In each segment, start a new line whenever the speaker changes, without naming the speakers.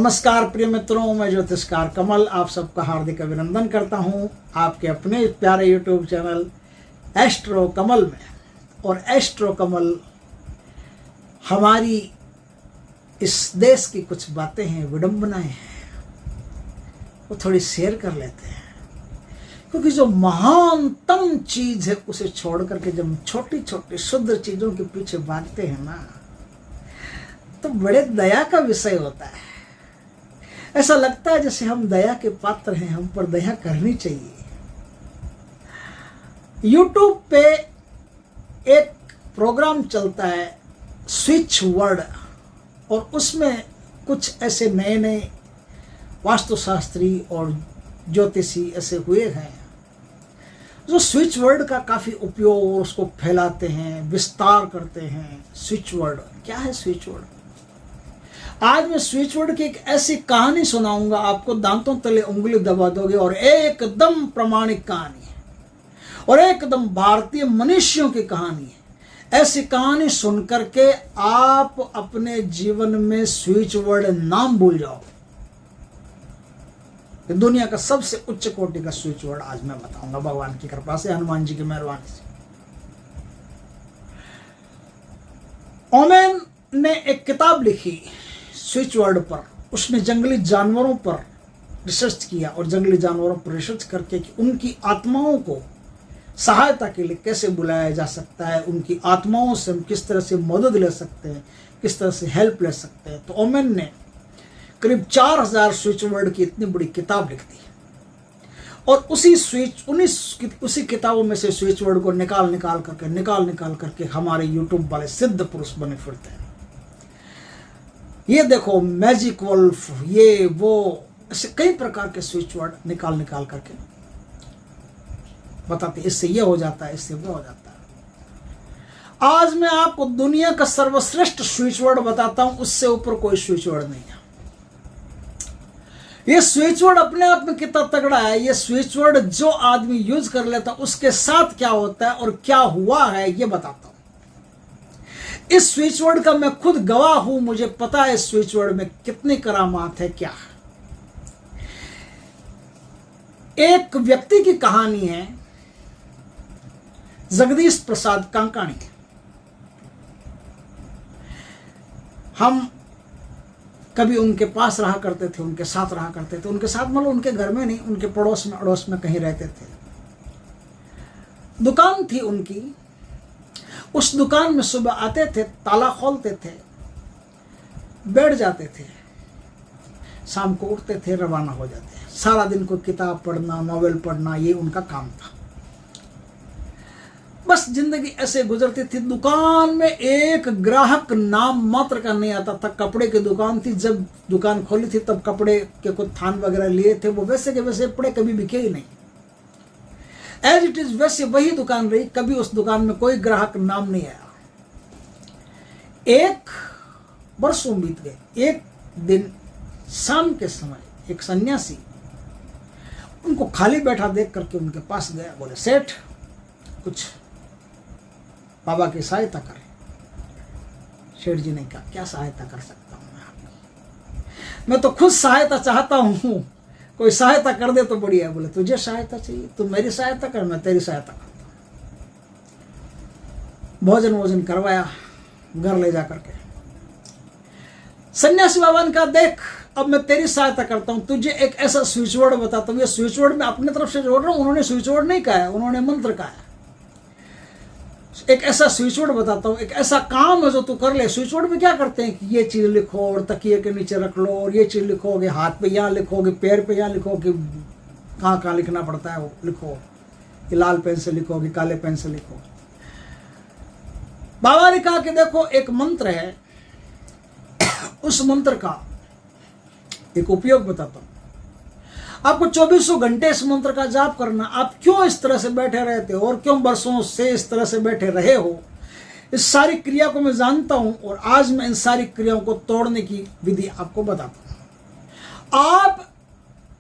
नमस्कार प्रिय मित्रों, मैं ज्योतिषकार कमल आप सबका हार्दिक अभिनंदन करता हूं आपके अपने प्यारे यूट्यूब चैनल एस्ट्रो कमल में। और एस्ट्रो कमल हमारी इस देश की कुछ बातें हैं, विडंबनाएं हैं, वो थोड़ी शेयर कर लेते हैं, क्योंकि जो महानतम चीज है उसे छोड़ करके जब हम छोटी छोटी शुद्ध चीजों के पीछे भागते हैं ना, तो बड़े दया का विषय होता है। ऐसा लगता है जैसे हम दया के पात्र हैं, हम पर दया करनी चाहिए। YouTube पे एक प्रोग्राम चलता है स्विच वर्ड, और उसमें कुछ ऐसे नए नए वास्तुशास्त्री और ज्योतिषी ऐसे हुए हैं जो स्विच वर्ड का काफ़ी उपयोग और उसको फैलाते हैं, विस्तार करते हैं। स्विच वर्ड क्या है? स्विच वर्ड, आज मैं स्विच वर्ड की एक ऐसी कहानी सुनाऊंगा, आपको दांतों तले उंगली दबा दोगे, और एकदम प्रामाणिक कहानी है और एकदम भारतीय मनुष्यों की कहानी है। ऐसी कहानी सुन करके आप अपने जीवन में स्विच वर्ड नाम भूल जाओ। दुनिया का सबसे उच्च कोटि का स्विच वर्ड आज मैं बताऊंगा, भगवान की कृपा से, हनुमान जी की मेहरबानी से। ओमेन ने एक किताब लिखी स्विच वर्ड पर। उसने जंगली जानवरों पर रिसर्च किया और जंगली जानवरों पर रिसर्च करके कि उनकी आत्माओं को सहायता के लिए कैसे बुलाया जा सकता है, उनकी आत्माओं से हम किस तरह से मदद ले सकते हैं, किस तरह से हेल्प ले सकते हैं। तो ओमेन ने करीब 4000 स्विच वर्ड की इतनी बड़ी किताब लिख दी, और उसी किताबों में से स्विच वर्ड को निकाल करके हमारे यूट्यूब वाले सिद्ध पुरुष बने फिरते हैं। ये देखो मैजिक वुल्फ, ये वो, ऐसे कई प्रकार के स्विच वर्ड निकाल करके बताते, इससे ये हो जाता है, इससे वो हो जाता है। आज मैं आपको दुनिया का सर्वश्रेष्ठ स्विच वर्ड बताता हूं, उससे ऊपर कोई स्विच वर्ड नहीं है। ये स्विच वर्ड अपने आप में कितना तगड़ा है। ये स्विच वर्ड जो आदमी यूज कर लेता उसके साथ क्या होता है और क्या हुआ है, ये बताता हूं। इस स्विच वर्ड का मैं खुद गवाह हूं, मुझे पता है इस स्विच वर्ड में कितनी करामात है, क्या है। एक व्यक्ति की कहानी है, जगदीश प्रसाद कांकाणी। हम कभी उनके पास रहा करते थे, उनके साथ रहा करते थे। उनके साथ मतलब उनके घर में नहीं, उनके पड़ोस में अड़ोस में कहीं रहते थे। दुकान थी उनकी। उस दुकान में सुबह आते थे, ताला खोलते थे, बैठ जाते थे, शाम को उठते थे, रवाना हो जाते हैं। सारा दिन कोई किताब पढ़ना, नॉवेल पढ़ना, ये उनका काम था। बस जिंदगी ऐसे गुजरती थी। दुकान में एक ग्राहक नाम मात्र का नहीं आता था। कपड़े की दुकान थी, जब दुकान खोली थी तब कपड़े के कुछ थान वगैरह लिए थे, वो वैसे के वैसे पड़े, कभी बिके ही नहीं। एज इट इज वैसे वही दुकान रही, कभी उस दुकान में कोई ग्राहक नाम नहीं आया। एक वर्षों बीत गए। एक दिन शाम के समय एक सन्यासी उनको खाली बैठा देख करके उनके पास गया, बोले, सेठ कुछ बाबा की सहायता करें। सेठ जी ने कहा, क्या सहायता कर सकता हूं मैं आपकी? मैं तो खुद सहायता चाहता हूं, कोई सहायता कर दे तो बढ़िया है। बोले, तुझे सहायता चाहिए, तू मेरी सहायता कर, मैं तेरी सहायता करता हूं। भोजन करवाया, घर ले जा करके सन्यासी बाबा ने कहा, देख अब मैं तेरी सहायता करता हूं, तुझे एक ऐसा स्विच वर्ड बताता हूं। ये स्विच वर्ड मैं अपने तरफ से जोड़ रहा हूं, उन्होंने स्विच वर्ड नहीं कहा है, उन्होंने मंत्र कहा है। एक ऐसा स्विच वर्ड बताता हूं, एक ऐसा काम है जो तू कर ले। स्विच वर्ड में क्या करते हैं कि ये चीज लिखो और तकिए के नीचे रख लो, और ये चीज लिखोगे, हाथ पे यहाँ लिखोगे, पैर पे यहाँ लिखोगे, कहाँ कहाँ लिखना पड़ता है वो लिखो, कि लाल पेन से लिखोगे, काले पेन से लिखो। बाबा ने कहा कि देखो एक मंत्र है, उस मंत्र का एक उपयोग बताता हूं। आपको 2400 घंटे इस मंत्र का जाप करना। आप क्यों इस तरह से बैठे रहते हो और क्यों वर्षों से इस तरह से बैठे रहे हो, इस सारी क्रिया को मैं जानता हूं, और आज मैं इन सारी क्रियाओं को तोड़ने की विधि आपको बताता हूं। आप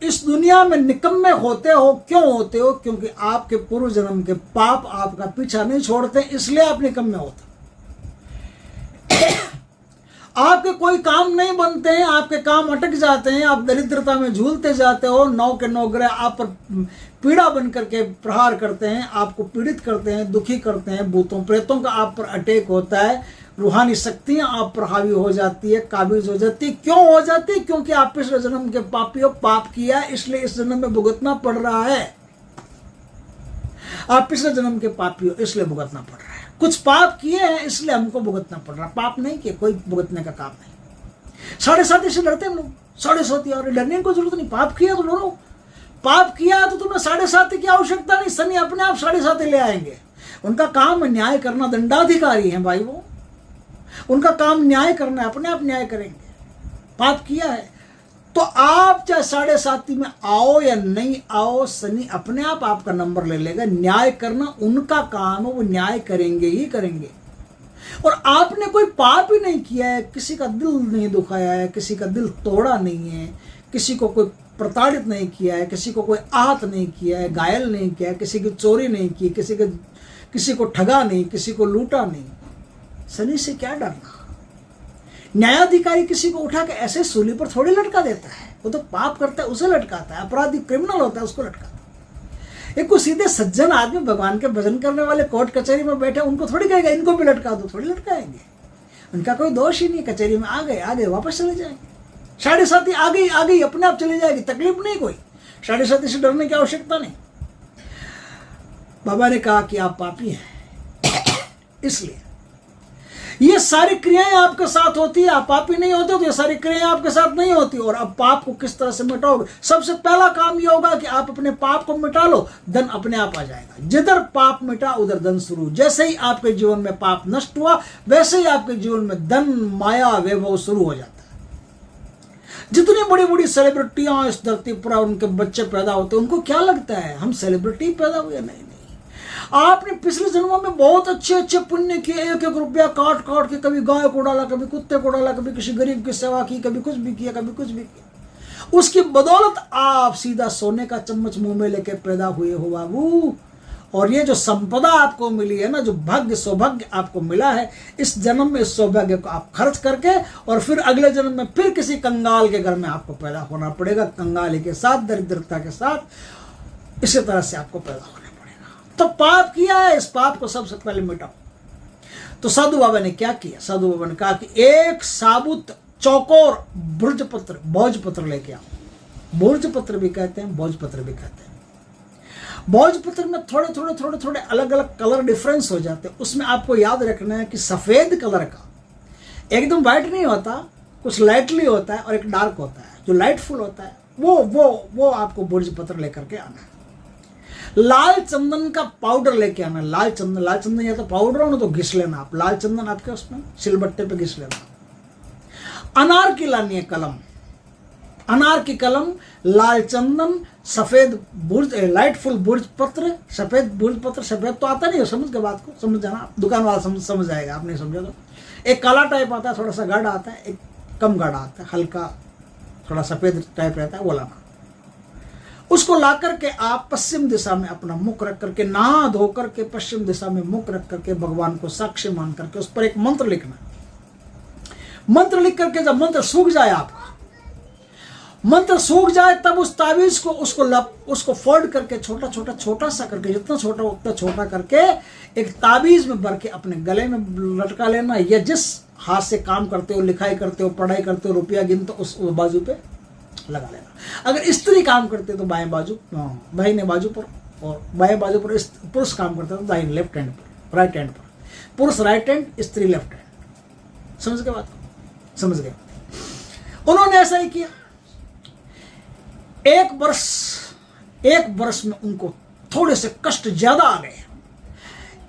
इस दुनिया में निकम्मे होते हो, क्यों होते हो? क्योंकि आपके पूर्व जन्म के पाप आपका पीछा नहीं छोड़ते, इसलिए आप निकम्मे होते। आपके कोई काम नहीं बनते हैं, आपके काम अटक जाते हैं, आप दरिद्रता में झूलते जाते हो, 9 के 9 ग्रह आप पर पीड़ा बन करके प्रहार करते हैं, आपको पीड़ित करते हैं, दुखी करते हैं, भूतों प्रेतों का आप पर अटैक होता है, रूहानी शक्तियां आप पर हावी हो जाती है, काबिज हो जाती है। क्यों हो जाती है? क्योंकि आप पिछले जन्म के पापी हो, पाप किया है, इसलिए इस जन्म में भुगतना पड़ रहा है। आप पिछले जन्म के पापी हो, इसलिए भुगतना पड़ रहा है। कुछ पाप किए हैं इसलिए हमको भुगतना पड़ रहा है। पाप नहीं किए, कोई भुगतने का काम नहीं। 7.5 से डरते हैं हम लोग, 7.5 और डरने की कोई जरूरत नहीं। पाप किया तो डरो, पाप किया तो तुम्हें 7.5 की आवश्यकता नहीं, शनि अपने आप 7.5 ले आएंगे। उनका काम न्याय करना, दंडाधिकारी हैं भाई वो, उनका काम न्याय करना है, अपने आप न्याय करेंगे। पाप किया है तो आप चाहे 7.5 में आओ या नहीं आओ, शनि अपने आप आपका नंबर ले लेगा। न्याय करना उनका काम है, वो न्याय करेंगे ही करेंगे। और आपने कोई पाप ही नहीं किया है, किसी का दिल नहीं दुखाया है, किसी का दिल तोड़ा नहीं है, किसी को कोई प्रताड़ित नहीं किया है, किसी को कोई आहत नहीं किया है, घायल नहीं किया है, किसी की चोरी नहीं की, किसी को ठगा नहीं, किसी को लूटा नहीं। शनि से क्या डरना? न्यायाधिकारी किसी को उठा के ऐसे सूली पर थोड़ी लटका देता है, वो तो पाप करता है उसे लटकाता है, अपराधी क्रिमिनल होता है उसको लटकाता है। एक को सीधे सज्जन आदमी भगवान के भजन करने वाले कोर्ट कचहरी में बैठे, उनको थोड़ी कहेगा इनको भी लटका दो, थोड़ी लटकाएंगे। उनका कोई दोष ही नहीं, कचहरी में आ गए वापस चले जाएंगे। 7.5 आ गई अपने आप चली जाएगी, तकलीफ नहीं कोई। 7.5 से डरने की आवश्यकता नहीं। बाबा ने कहा कि आप पापी हैं, इसलिए ये सारी क्रियाएं आपके साथ होती है। आप पापी नहीं होते तो ये सारी क्रियाएं आपके साथ नहीं होती। और अब पाप को किस तरह से मिटाओगे? सबसे पहला काम ये होगा कि आप अपने पाप को मिटा लो, धन अपने आप आ जाएगा। जिधर पाप मिटा उधर धन शुरू। जैसे ही आपके जीवन में पाप नष्ट हुआ, वैसे ही आपके जीवन में धन, माया, वैभव शुरू हो जाता है। जितनी बड़ी बड़ी सेलिब्रिटियां इस धरती पर उनके बच्चे पैदा होते हैं, उनको क्या लगता है हम सेलिब्रिटी पैदा हुए? नहीं। आपने पिछले जन्मों में बहुत अच्छे अच्छे पुण्य किए, 1-1 रुपया काट काट के, कभी गाय को डाला, कभी कुत्ते को डाला, कभी किसी गरीब की सेवा की, कभी कुछ भी किया, कभी कुछ भी किया। उसकी बदौलत आप सीधा सोने का चम्मच मुंह में लेके पैदा हुए हो बाबू। और ये जो संपदा आपको मिली है ना, जो भाग्य सौभाग्य आपको मिला है, इस जन्म में इस सौभाग्य को आप खर्च करके और फिर अगले जन्म में फिर किसी कंगाल के घर में आपको पैदा होना पड़ेगा, कंगाली के साथ, दरिद्रता के साथ। इसी तरह से आपको पैदा होना। तो पाप किया है, इस पाप को सबसे पहले मिटाओ। तो साधु बाबा ने क्या किया? साधु बाबा ने कहा कि एक साबुत चौकोर भोजपत्र, भोजपत्र लेके आओ। भोजपत्र भी कहते हैं, भोजपत्र भी कहते हैं। भोजपत्र में थोड़े अलग अलग कलर डिफरेंस हो जाते हैं। उसमें आपको याद रखना है कि सफेद कलर का एकदम व्हाइट नहीं होता, कुछ लाइटली होता है और एक डार्क होता है। जो लाइटफुल होता है वो आपको भोजपत्र लेकर के आना है। लाल चंदन का पाउडर लेके आना। लाल चंदन या तो पाउडर हो ना तो घिस लेना आप। लाल चंदन आपके उसमें सिलबट्टे पे घिस लेना। अनार की लानी है कलम, अनार की कलम, लाल चंदन, सफेद बुर्ज, लाइटफुल बुर्ज पत्र, सफेद बुर्ज पत्र। सफेद तो आता नहीं है, समझ के बात को समझ जाना, दुकान वाला समझ जाएगा, आप नहीं समझे तो। एक काला टाइप आता है, थोड़ा सा गाढ़ा आता है, एक कम गाढ़ा आता है, हल्का थोड़ा सफेद टाइप रहता है, वो लाना। उसको ला करके आप पश्चिम दिशा में अपना मुख रख करके, नहा धो करके पश्चिम दिशा में मुख रख करके भगवान को साक्षी मान करके उस पर एक मंत्र लिखना। मंत्र लिख करके जब मंत्र सूख जाए, आपका मंत्र सूख जाए, तब उस ताबीज को उसको फोल्ड करके छोटा सा करके, जितना छोटा उतना छोटा करके एक ताबीज में भर के अपने गले में लटका लेना। या जिस हाथ से काम करते हो, लिखाई करते हो, पढ़ाई करते हो, रुपया गिनते हो, उस बाजू पे लगा लेना। अगर स्त्री काम करते तो बाएं बाजू, दाहिने बाजू पर, और बाएं बाजू पर पुरुष काम करते तो दाहिने लेफ्ट हैंड पर, राइट हैंड पर। पुरुष राइट हैंड, स्त्री लेफ्ट हैंड। समझ गए बात को? समझ गए। उन्होंने ऐसा ही किया। एक वर्ष में उनको थोड़े से कष्ट ज्यादा आ गए।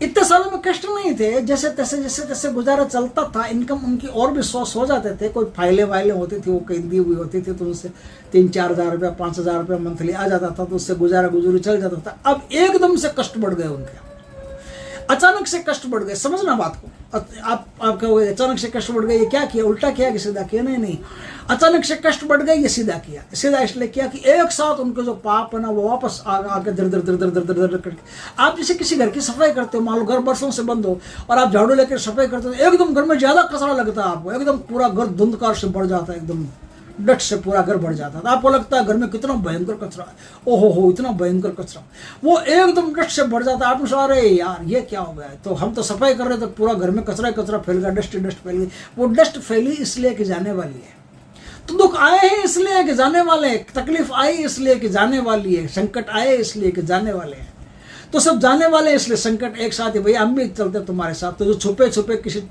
इतने सालों में कष्ट नहीं थे, जैसे तैसे गुजारा चलता था। इनकम उनकी और भी सोर्स हो जाते थे। कोई फाइलें होती थी, वो कहीं दी हुई होती थी, तो उनसे 3-4 हज़ार रुपया, 5 हज़ार रुपया मंथली आ जाता था, तो उससे गुजारा गुजरी चल जाता था। अब एकदम से कष्ट बढ़ गए उनके। अचानक से कष्ट बढ़ गए, समझना बात को। आप कहोगे अचानक से कष्ट बढ़ गए, ये क्या किया, उल्टा किया कि सीधा किया? नहीं, अचानक से कष्ट बढ़ गए, ये सीधा किया। सीधा इसलिए किया कि एक साथ उनके जो पाप है ना वो वापस आके दर दर दर दर दर दर दर करके। आप जैसे किसी घर की सफाई करते हो, मान लो घर बरसों से बंद हो और आप झाड़ू लेकर सफाई करते हो, एकदम घर में ज्यादा कचरा लगता है आपको, एकदम पूरा घर धुंधकार से बढ़ जाता है, एकदम डट से पूरा घर भर जाता था। आपको लगता है घर में कितना भयंकर कचरा है, ओहो हो इतना भयंकर कचरा, वो एकदम डट से भर जाता है। आप सोच रहे यार ये क्या हो गया है, तो हम तो सफाई कर रहे थे, पूरा घर में कचरा कचरा फैल गया, डस्ट फैल गई। वो डस्ट फैली इसलिए कि जाने वाली है, तो दुख आए हैं इसलिए कि जाने वाले हैं, तकलीफ आई इसलिए कि जाने वाली है, संकट आए इसलिए कि जाने वाले हैं, तो सब जाने वाले हैं इसलिए संकट एक साथ ही। भैया हम भी चलते तुम्हारे साथ, तो जो छुपे छुपे किसी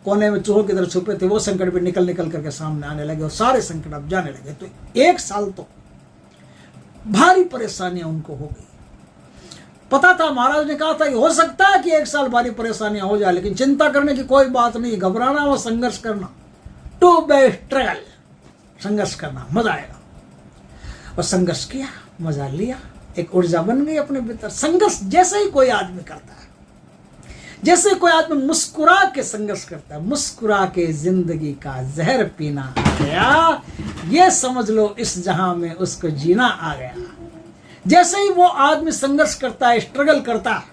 कोने में चूहों की तरह छुपे थे वो संकट भी निकल निकल करके सामने आने लगे और सारे संकट अब जाने लगे। तो एक साल तो भारी परेशानियां उनको हो गई। पता था, महाराज ने कहा था कि हो सकता है कि एक साल भारी परेशानियां हो जाए, लेकिन चिंता करने की कोई बात नहीं, घबराना व संघर्ष करना, टू बे स्ट्रगल, संघर्ष करना, मजा आएगा। और संघर्ष किया, मजा लिया, एक ऊर्जा बन गई अपने भीतर। संघर्ष जैसे ही कोई आदमी करता है, जैसे कोई आदमी मुस्कुरा के संघर्ष करता है, मुस्कुरा के जिंदगी का जहर पीना आ गया, ये समझ लो इस जहां में उसको जीना आ गया। जैसे ही वो आदमी संघर्ष करता है, स्ट्रगल करता है,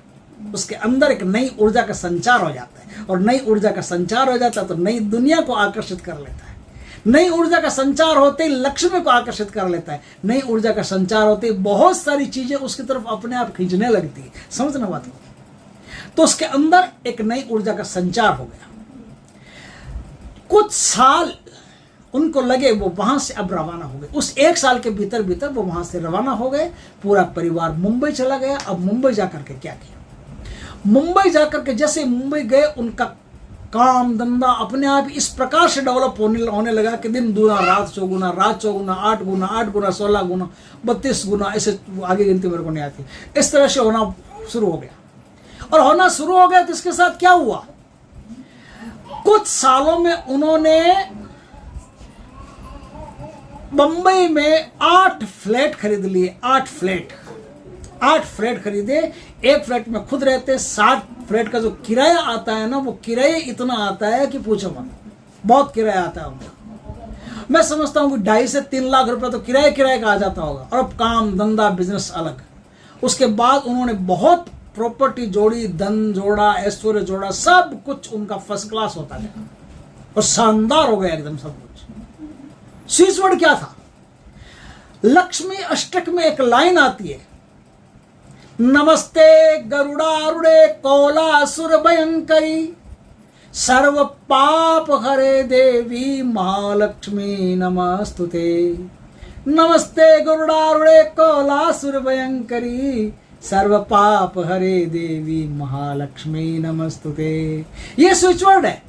उसके अंदर एक नई ऊर्जा का संचार हो जाता है, और नई ऊर्जा का संचार हो जाता है तो नई दुनिया को आकर्षित कर लेता है। नई ऊर्जा का संचार होते ही लक्ष्मी को आकर्षित कर लेता है। नई ऊर्जा का संचार होते ही बहुत सारी चीजें उसकी तरफ अपने आप खींचने लगती है, समझना बात को। तो उसके अंदर एक नई ऊर्जा का संचार हो गया। कुछ साल उनको लगे, वो वहां से अब रवाना हो गए। उस एक साल के भीतर भीतर वो वहां से रवाना हो गए। पूरा परिवार मुंबई चला गया। अब मुंबई जाकर के क्या किया, मुंबई जाकर के जैसे मुंबई गए, उनका काम धंधा अपने आप इस प्रकार से डेवलप होने लगा कि दिन दूना रात चौगुना, रात चौगुना, 8 गुना, 8 गुना 16 गुना 32 गुना, ऐसे आगे गिनती मेरे को नहीं आती, इस तरह से होना शुरू हो गया। और होना शुरू हो गया तो इसके साथ क्या हुआ, कुछ सालों में उन्होंने बंबई में 8 फ्लैट खरीद लिए। 8 फ्लैट खरीदे। एक फ्लैट में खुद रहते। 7 फ्लैट का जो किराया आता है ना, वो किराया इतना आता है कि पूछो मत, बहुत किराया आता है उनका। मैं समझता हूँ कि 2.5 से 3 लाख रुपए तो किराए का आ जाता होगा। और अब काम धंधा बिजनेस अलग। उसके बाद उन्होंने बहुत प्रॉपर्टी जोड़ी, धन जोड़ा, ऐश्वर्य जोड़ा, सब कुछ उनका फर्स्ट क्लास होता गया और शानदार हो गया एकदम सब कुछ। स्विच वर्ड क्या था, लक्ष्मी अष्टक में एक लाइन आती है, नमस्ते गरुड़ारूढ़े कोलासुर भयंकरी सर्व पाप हरे देवी महालक्ष्मी नमस्तुते। नमस्ते गरुड़ारूढ़े कोलासुर भयंकरी सर्व पाप हरे देवी महालक्ष्मी नमस्तुते। ये स्विच वर्ड है।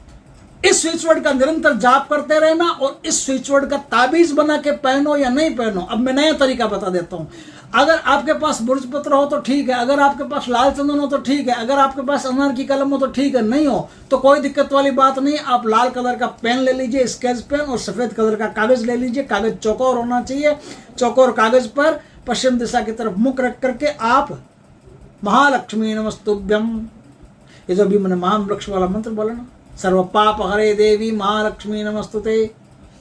इस स्विच वर्ड का निरंतर जाप करते रहना और इस स्विच वर्ड का ताबीज बना के पहनो या नहीं पहनो। अब मैं नया तरीका बता देता हूं। अगर आपके पास बुर्ज पत्र हो तो ठीक है, अगर आपके पास लाल चंदन हो तो ठीक है, अगर आपके पास अनार की कलम हो तो ठीक है, नहीं हो तो कोई दिक्कत वाली बात नहीं। आप लाल कलर का पेन ले लीजिए, स्केच पेन, और सफेद कलर का कागज ले लीजिए। कागज चौकोर होना चाहिए। चौकोर कागज पर पश्चिम दिशा की तरफ मुख रख करके आप महालक्ष्मी नमस्तुभ्यम, ये जो भी मैंने महावृक्ष वाला मंत्र बोला ना, सर्व पाप हरे देवी महालक्ष्मी नमस्तुते।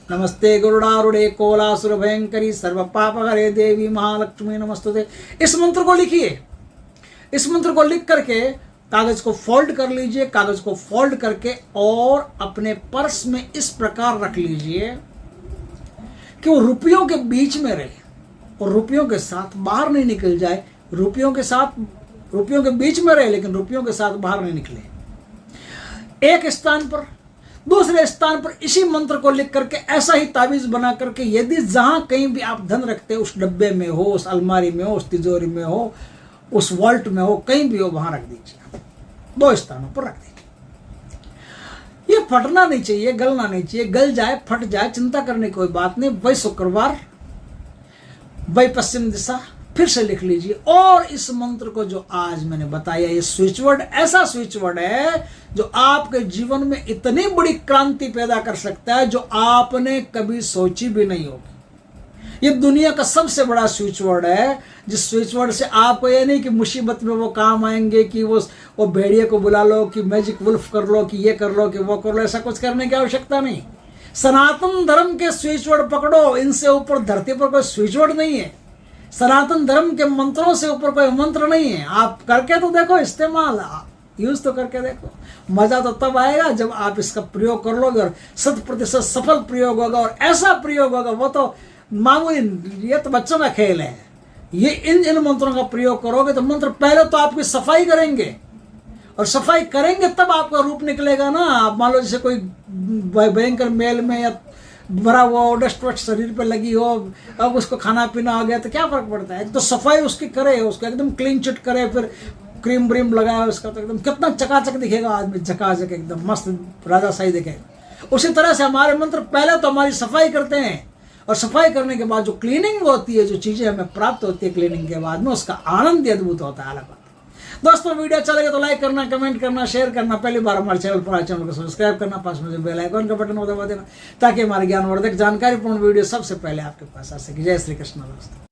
नमस्ते गरुड़ारूढ़े कोलासुर भयंकरी सर्व पाप हरे देवी महालक्ष्मी नमस्तुते। इस मंत्र को लिखिए। इस मंत्र को लिख करके कागज को फोल्ड कर लीजिए। कागज को फोल्ड करके और अपने पर्स में इस प्रकार रख लीजिए कि वो रुपयों के बीच में रहे और रुपयों के साथ बाहर नहीं निकल जाए। रुपयों के बीच में रहे लेकिन रुपयों के साथ बाहर नहीं निकले। एक स्थान पर, दूसरे स्थान पर इसी मंत्र को लिख करके ऐसा ही ताबीज बना करके, यदि जहां कहीं भी आप धन रखते हो, उस डब्बे में हो, उस अलमारी में हो, उस तिजोरी में हो, उस वॉल्ट में हो, कहीं भी हो, वहां रख दीजिए। 2 स्थानों पर रख दीजिए। ये फटना नहीं चाहिए, गलना नहीं चाहिए। गल जाए, फट जाए, चिंता करने की कोई बात नहीं। वही शुक्रवार, वही पश्चिम दिशा, फिर से लिख लीजिए। और इस मंत्र को जो आज मैंने बताया, ये स्विच वर्ड ऐसा स्विच वर्ड है जो आपके जीवन में इतनी बड़ी क्रांति पैदा कर सकता है जो आपने कभी सोची भी नहीं होगी। ये दुनिया का सबसे बड़ा स्विच वर्ड है, जिस स्विच वर्ड से आपको ये नहीं कि मुसीबत में वो काम आएंगे, कि वो भेड़िए को बुला लो, कि मैजिक वुल्फ कर लो, कि ये कर लो, कि वो कर लो, ऐसा कुछ करने की आवश्यकता नहीं। सनातन धर्म के स्विच वर्ड पकड़ो, इनसे ऊपर धरती पर कोई स्विच वर्ड नहीं है। सनातन धर्म के मंत्रों से ऊपर कोई मंत्र नहीं है। आप करके तो देखो, इस्तेमाल यूज तो करके देखो। मजा तो तब आएगा जब आप इसका प्रयोग कर लोगे और 100% सफल प्रयोग होगा, और ऐसा प्रयोग होगा वो तो मामूली, ये तो बच्चों का खेल है। ये इन मंत्रों का प्रयोग करोगे तो मंत्र पहले तो आपकी सफाई करेंगे, और सफाई करेंगे तब आपका रूप निकलेगा ना। आप मान लो जैसे कोई भयंकर मेल में या भरा वो डस्ट वस्ट शरीर पे लगी हो, अब उसको खाना पीना आ गया तो क्या फर्क पड़ता है। तो सफाई उसकी करे, उसको एकदम क्लीन चिट करे, फिर क्रीम ब्रीम लगाए उसका, तो एकदम कितना चकाचक दिखेगा आदमी, झकाझक एकदम मस्त राजा साई दिखेगा। उसी तरह से हमारे मंत्र पहले तो हमारी सफाई करते हैं, और सफाई करने के बाद जो क्लीनिंग होती है, जो चीजें हमें प्राप्त होती है क्लीनिंग के बाद में, उसका आनंद ही अद्भुत होता है। अलग बात है। दोस्तों, वीडियो अच्छा लगे तो लाइक करना, कमेंट करना, शेयर करना, पहली बार हमारे चैनल पर चैनल को सब्सक्राइब करना, पास में बेल आइकन का बटन दबा देना, ताकि हमारे ज्ञानवर्धक जानकारीपूर्ण वीडियो सबसे पहले आपके पास आ सके। जय श्री कृष्ण दोस्तों।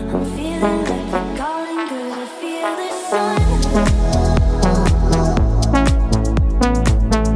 I'm feeling like a calling, good. I feel the sun.